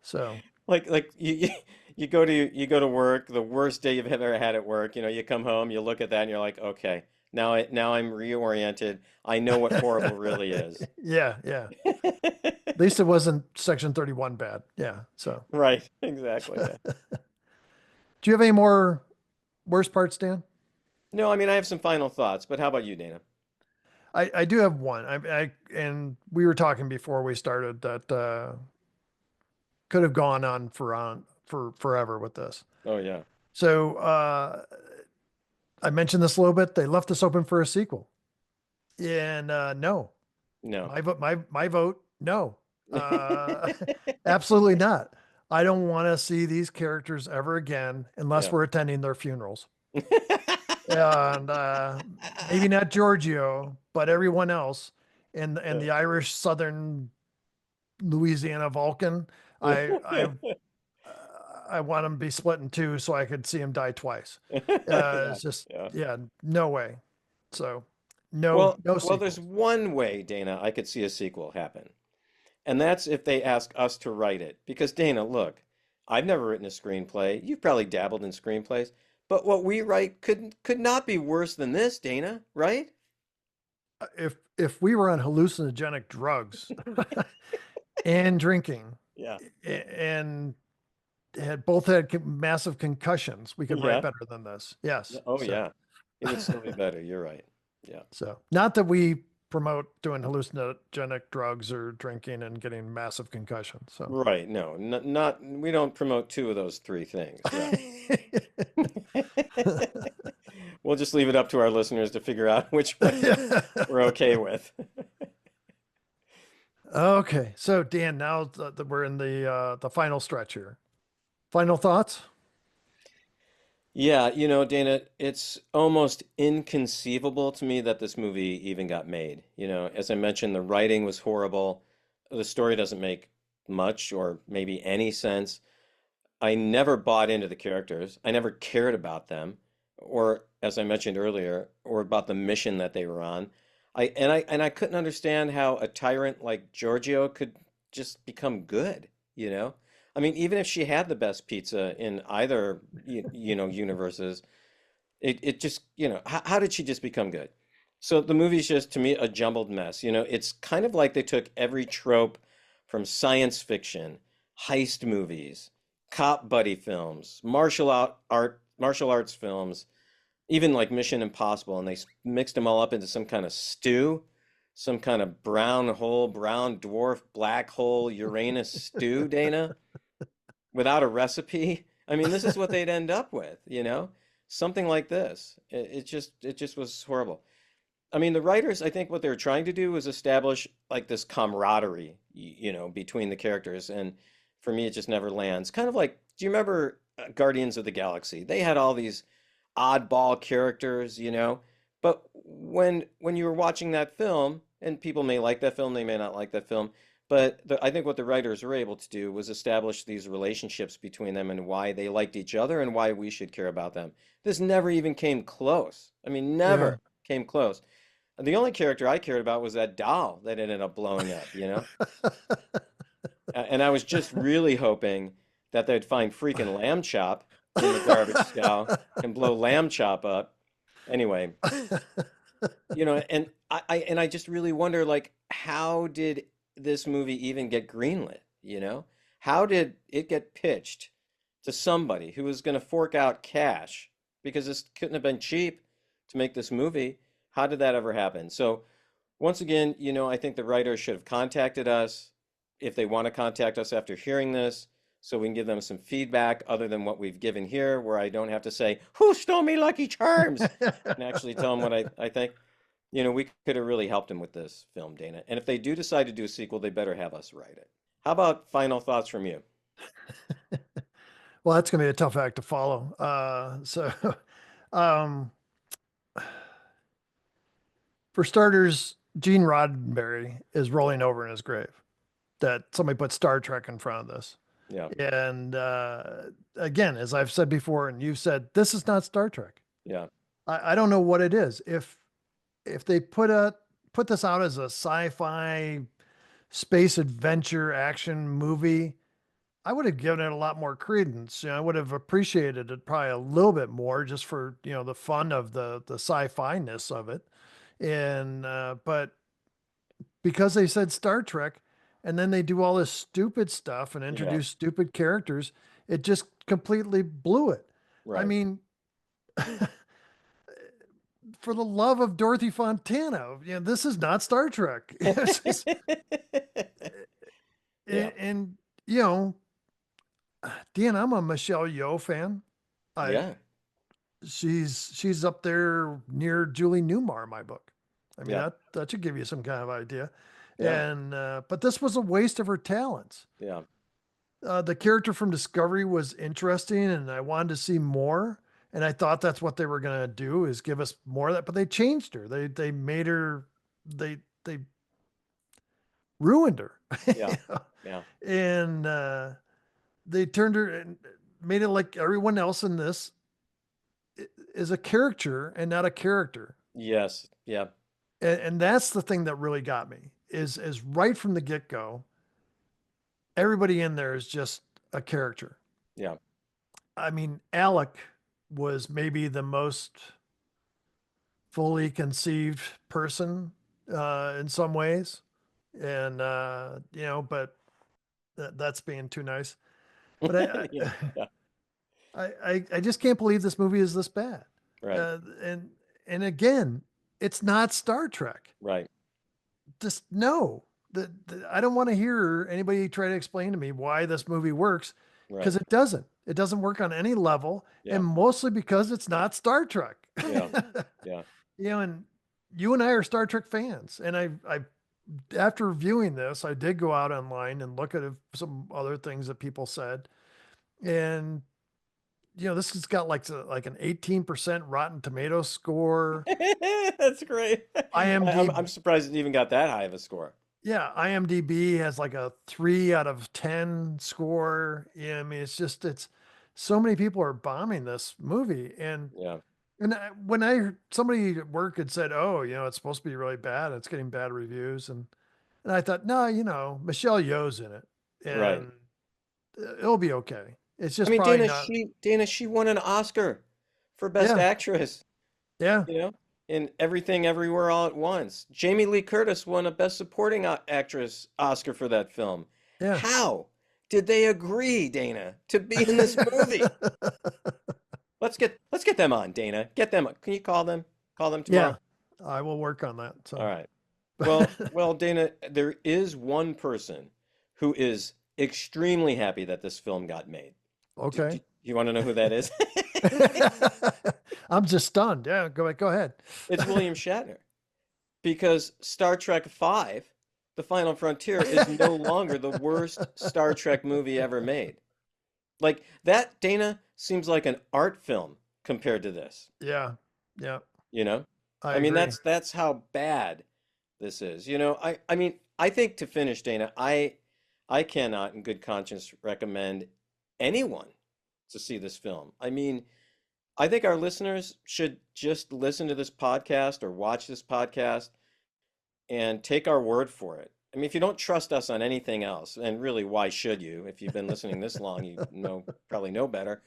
So Like you go to work, the worst day you've ever had at work. You come home, you look at that, and you're like, okay, now I'm reoriented. I know what horrible really is. yeah, yeah. At least it wasn't Section 31 bad. Yeah. So Right, exactly. do Yeah. you have any more worst parts, Dan? No, I mean I have some final thoughts, but how about you, Dana? I do have one. And we were talking before we started that could have gone for forever with this. Oh yeah. So I mentioned this a little bit. They left us open for a sequel, and no, No. my vote, no, uh, absolutely not. I don't want to see these characters ever again unless Yeah. we're attending their funerals. and maybe not Giorgio, but everyone else, and the Irish Southern Louisiana Vulcan. I I I want him to be split in two so I could see him die twice. Yeah, It's just yeah. yeah, no way. So no Well, there's sequels. one way, Dana, I could see a sequel happen. And that's if they ask us to write it. Because Dana, look, I've never written a screenplay. You've probably dabbled in screenplays, but what we write could not be worse than this, Dana, right? If we were on hallucinogenic drugs and drinking Yeah. and had both had massive concussions, we could write Yeah. better than this. Yes. Oh yeah. It would still be better. You're right. Yeah. So not that we promote doing hallucinogenic drugs or drinking and getting massive concussions. So Right. No, not we don't promote two of those three things. Yeah. We'll just leave it up to our listeners to figure out which one we're okay with. Okay, so Dan, now that we're in the final stretch here, final thoughts? Yeah, Dana, it's almost inconceivable to me that this movie even got made. As I mentioned, the writing was horrible. The story doesn't make much or maybe any sense. I never bought into the characters. I never cared about them, or as I mentioned earlier, or about the mission that they were on. I couldn't understand how a tyrant like Giorgio could just become good, you know? I mean, even if she had the best pizza in either universes, it just, how did she just become good? So the movie's just to me a jumbled mess. It's kind of like they took every trope from science fiction, heist movies, cop buddy films, martial arts films, even like Mission Impossible, and they mixed them all up into some kind of stew, some kind of brown dwarf, black hole Uranus stew, Dana, without a recipe. I mean, this is what they'd end up with. Something like this. It just was horrible. I mean, the writers, I think what they're trying to do is establish like this camaraderie, between the characters. And for me, it just never lands. Kind of like, do you remember Guardians of the Galaxy? They had all these oddball characters. But when you were watching that film, and people may like that film, they may not like that film, but I think what the writers were able to do was establish these relationships between them and why they liked each other and why we should care about them. This never even came close. I mean, Yeah. never came close. The only character I cared about was that doll that ended up blowing up. And I was just really hoping that they'd find freaking Lamb Chop in the garbage scow and blow Lamb Chop up. Anyway, and I just really wonder, like, how did this movie even get greenlit? How did it get pitched to somebody who was going to fork out cash because this couldn't have been cheap to make this movie? How did that ever happen? So once again, I think the writers should have contacted us if they want to contact us after hearing this, so we can give them some feedback other than what we've given here, where I don't have to say, "Who stole me Lucky Charms?" and actually tell them what I think. We could have really helped them with this film, Dana. And if they do decide to do a sequel, they better have us write it. How about final thoughts from you? Well, that's going to be a tough act to follow. So, um, for starters, Gene Roddenberry is rolling over in his grave that somebody put Star Trek in front of this. Yeah, And again, as I've said before, and you've said, this is not Star Trek. yeah, I don't know what it is. If they put this out as a sci-fi space adventure action movie, I would have given it a lot more credence. I would have appreciated it probably a little bit more just for, the fun of the sci-fi-ness of it. And but because they said Star Trek and then they do all this stupid stuff and yeah, introduce stupid characters, it just completely blew it. I right. mean, for the love of Dorothy Fontana, this is not Star Trek. It's just, Yeah, and you know, Dan, I'm a Michelle Yeoh fan. I yeah, she's up there near Julie Newmar in my book. I mean yeah, that should give you some kind of idea. yeah, And but this was a waste of her talents. yeah, The character from Discovery was interesting, and I wanted to see more. And I thought that's what they were going to do, is give us more of that, but they changed her. They made her, they ruined her. Yeah. Yeah. And they turned her and made it like everyone else in this is a caricature and not a character. Yes. Yeah. And that's the thing that really got me, is right from the get-go, everybody in there is just a character. Yeah. I mean, Alec was maybe the most fully conceived person in some ways. And, but that's being too nice. But Yeah. Yeah. I just can't believe this movie is this bad. Right. Uh, and, and again, it's not Star Trek. Right. Just no. I don't want to hear anybody try to explain to me why this movie works, because Right. it doesn't. It doesn't work on any level, Yeah. and mostly because it's not Star Trek. Yeah. Yeah. And you and I are Star Trek fans, and I after viewing this, I did go out online and look at some other things that people said, and this has got like an 18% Rotten Tomato score. That's great. I'm IMDb, surprised it even got that high of a score. yeah, IMDb has like a 3 out of 10 score. Yeah, I mean, it's so many people are bombing this movie, and Yeah. when I heard somebody at work had said, "Oh, it's supposed to be really bad, it's getting bad reviews," and I thought, no, Michelle Yeoh's in it, Right. and it'll be okay. It's I just mean, probably not. Dana, she won an Oscar for Best Yeah, Actress, yeah, you know, in Everything Everywhere All at Once. Jamie Lee Curtis won a Best Supporting Actress Oscar for that film. yeah. How did they agree, Dana, to be in this movie? Let's get them on, Dana. Get them. Can you call them? Call them tomorrow? Yeah, I will work on that. All So, right. Well, Dana, there is one person who is extremely happy that this film got made. Do okay. you want to know who that is? I'm just stunned. Yeah, go ahead. It's William Shatner. Because Star Trek V, The Final Frontier, is no longer the worst Star Trek movie ever made. Like that, Dana, seems like an art film compared to this, Yeah, yeah, you know? I I mean, agree. that's how bad this is. I mean, I think to finish, Dana, I cannot in good conscience recommend anyone to see this film. I mean, I think our listeners should just listen to this podcast or watch this podcast and take our word for it. I mean, if you don't trust us on anything else, and really, why should you? If you've been listening this long, you probably know better.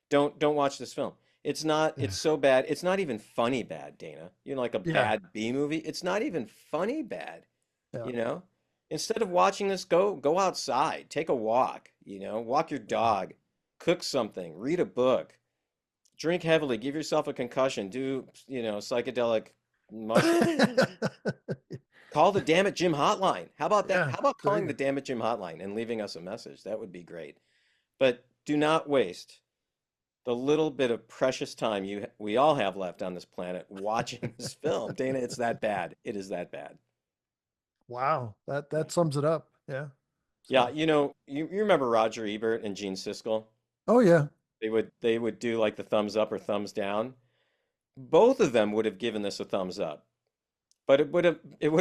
Don't watch this film. It's so bad. It's not even funny bad, Dana. Like a Yeah, bad B movie. It's not even funny bad, yeah. you know? Instead of watching this, go outside, take a walk, walk your dog, cook something, read a book, drink heavily, give yourself a concussion, do, psychedelic mushrooms. Call the Damn It Jim hotline. How about that? Yeah, How about there calling you the go. Damn It Jim hotline and leaving us a message? That would be great. But do not waste the little bit of precious time we all have left on this planet watching this film. Dana, it's that bad. It is that bad. Wow, that Yeah. that sums it up. Yeah. Yeah, So, you remember Roger Ebert and Gene Siskel? oh yeah. They would do like the thumbs up or thumbs down. Both of them would have given this a thumbs up. But it would have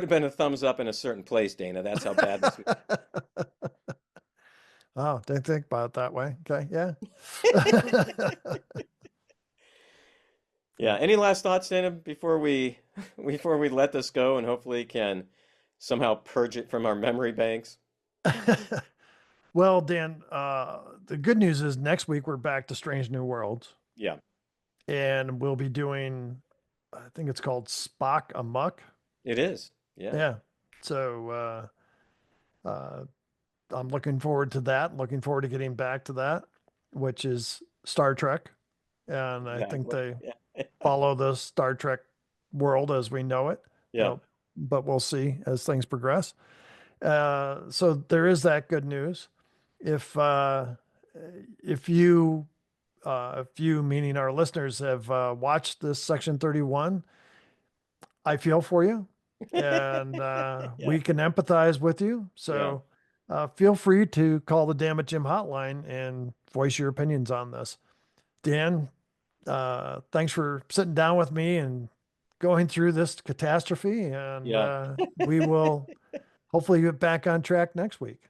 been a thumbs up in a certain place, Dana. That's how bad this. Oh, didn't think about it that way. Okay, yeah. Yeah. Any last thoughts, Dana, before we before we let this go and hopefully can somehow purge it from our memory banks? Well, Dan, the good news is next week we're back to Strange New Worlds, Yeah, and we'll be doing, I think it's called Spock Amok. it is. Yeah. Yeah. So I'm looking forward to that. Looking forward to getting back to that, which is Star Trek. And I think Exactly. they Yeah. follow the Star Trek world as we know it. Yeah. But we'll see as things progress. So there is that good news. If if you if you, meaning our listeners, have watched this Section 31, I feel for you, and Yeah. we can empathize with you. Yeah. So feel free to call the Damn It Jim hotline and voice your opinions on this. Dan, thanks for sitting down with me and going through this catastrophe. And Yeah. we will hopefully get back on track next week.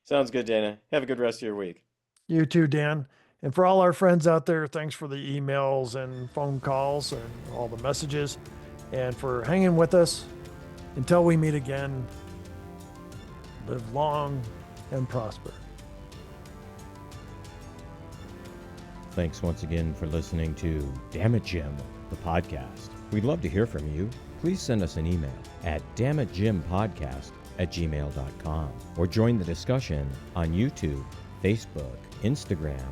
Sounds good, Dana. Have a good rest of your week. You too, Dan. And for all our friends out there, thanks for the emails and phone calls and all the messages and for hanging with us. Until we meet again, live long and prosper. Thanks once again for listening to Damn It Jim, the podcast. We'd love to hear from you. Please send us an email at dammitjimpodcast@gmail.com or join the discussion on YouTube, Facebook, Instagram,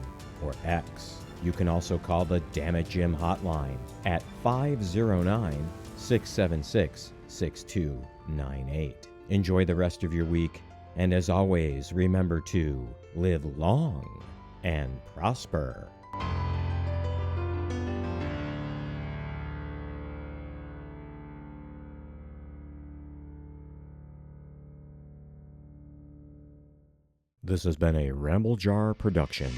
or X. You can also call the Damn It Jim hotline at 509-676-6298. Enjoy the rest of your week, and as always, remember to live long and prosper. This has been a Ramble Jar production.